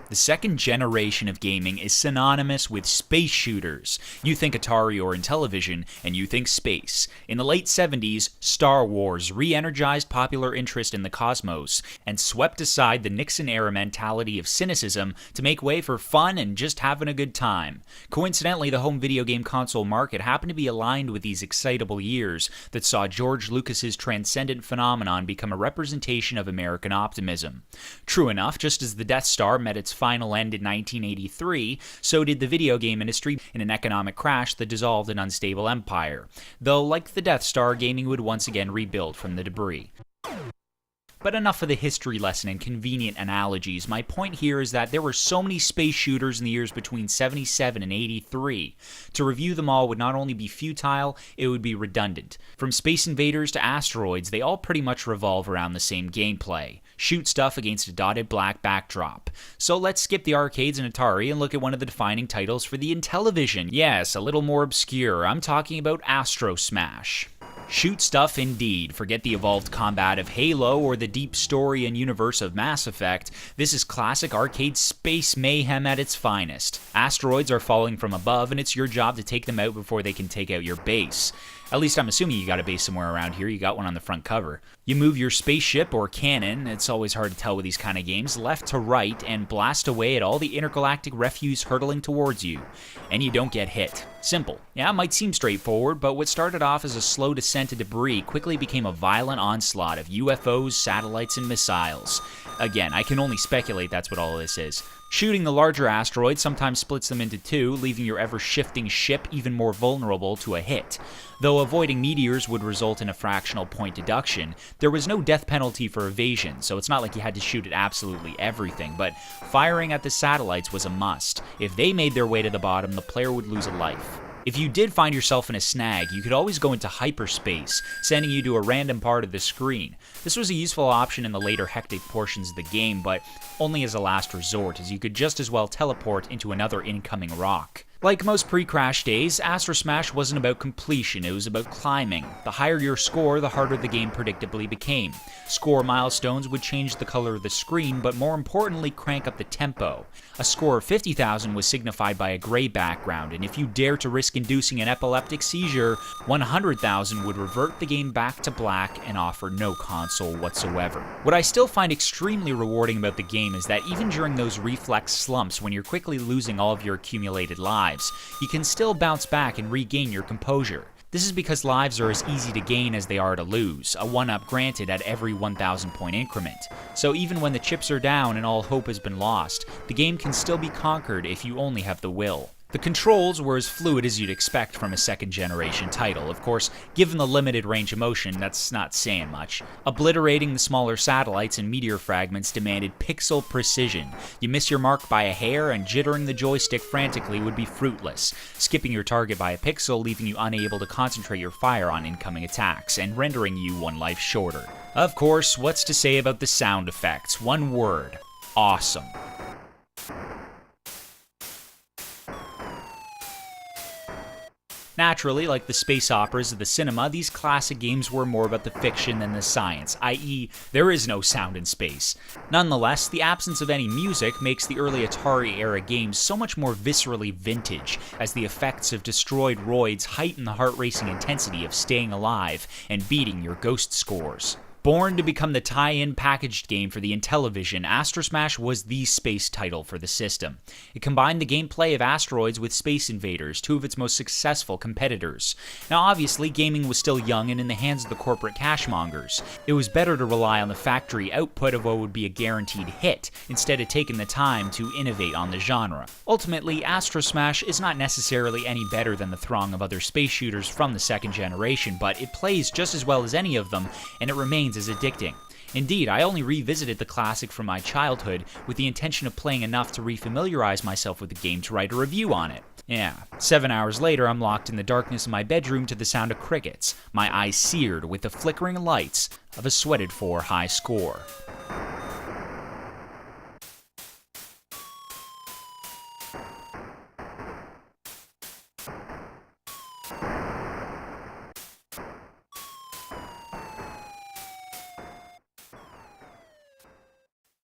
The second generation of gaming is synonymous with space shooters. You think Atari or Intellivision, and you think space. In the late 70s, Star Wars re-energized popular interest in the cosmos and swept aside the Nixon-era mentality of cynicism to make way for fun and just having a good time. Coincidentally, the home video game console market happened to be aligned with these excitable years that saw George Lucas's transcendent phenomenon become a representation of American optimism. True enough, just as the Death Star met its final end in 1983, so did the video game industry in an economic crash that dissolved an unstable empire. Though, like the Death Star, gaming would once again rebuild from the debris. But enough of the history lesson and convenient analogies. My point here is that there were so many space shooters in the years between 77 and 83. To review them all would not only be futile, it would be redundant. From Space Invaders to Asteroids, they all pretty much revolve around the same gameplay. Shoot stuff against a dotted black backdrop. So let's skip the arcades and Atari and look at one of the defining titles for the Intellivision. Yes, a little more obscure. I'm talking about Astrosmash. Shoot stuff indeed. Forget the evolved combat of Halo or the deep story and universe of Mass Effect. This is classic arcade space mayhem at its finest. Asteroids are falling from above, and it's your job to take them out before they can take out your base. At least I'm assuming you got a base somewhere around here. You got one on the front cover. You move your spaceship or cannon, it's always hard to tell with these kind of games, left to right and blast away at all the intergalactic refuse hurtling towards you. And you don't get hit. Simple. Yeah, it might seem straightforward, but what started off as a slow descent of debris quickly became a violent onslaught of UFOs, satellites, and missiles. Again, I can only speculate that's what all of this is. Shooting the larger asteroids sometimes splits them into two, leaving your ever-shifting ship even more vulnerable to a hit. Though avoiding meteors would result in a fractional point deduction, there was no death penalty for evasion, so it's not like you had to shoot at absolutely everything, but firing at the satellites was a must. If they made their way to the bottom, the player would lose a life. If you did find yourself in a snag, you could always go into hyperspace, sending you to a random part of the screen. This was a useful option in the later hectic portions of the game, but only as a last resort, as you could just as well teleport into another incoming rock. Like most pre-crash days, Astrosmash wasn't about completion, it was about climbing. The higher your score, the harder the game predictably became. Score milestones would change the color of the screen, but more importantly, crank up the tempo. A score of 50,000 was signified by a gray background, and if you dare to risk inducing an epileptic seizure, 100,000 would revert the game back to black and offer no console whatsoever. What I still find extremely rewarding about the game is that even during those reflex slumps when you're quickly losing all of your accumulated lives, you can still bounce back and regain your composure. This is because lives are as easy to gain as they are to lose, a 1-up granted at every 1,000 point increment. So even when the chips are down and all hope has been lost, the game can still be conquered if you only have the will. The controls were as fluid as you'd expect from a second-generation title. Of course, given the limited range of motion, that's not saying much. Obliterating the smaller satellites and meteor fragments demanded pixel precision. You miss your mark by a hair, and jittering the joystick frantically would be fruitless, skipping your target by a pixel, leaving you unable to concentrate your fire on incoming attacks, and rendering you one life shorter. Of course, what's to say about the sound effects? One word: awesome. Naturally, like the space operas of the cinema, these classic games were more about the fiction than the science, i.e., there is no sound in space. Nonetheless, the absence of any music makes the early Atari-era games so much more viscerally vintage, as the effects of destroyed roids heighten the heart-racing intensity of staying alive and beating your ghost scores. Born to become the tie-in packaged game for the Intellivision, Astrosmash was the space title for the system. It combined the gameplay of Asteroids with Space Invaders, two of its most successful competitors. Now obviously, gaming was still young and in the hands of the corporate cashmongers. It was better to rely on the factory output of what would be a guaranteed hit, instead of taking the time to innovate on the genre. Ultimately, Astrosmash is not necessarily any better than the throng of other space shooters from the second generation, but it plays just as well as any of them, and it remains as addicting. Indeed, I only revisited the classic from my childhood with the intention of playing enough to refamiliarize myself with the game to write a review on it. Yeah, 7 hours later I'm locked in the darkness of my bedroom to the sound of crickets, my eyes seared with the flickering lights of a sweated-for high score.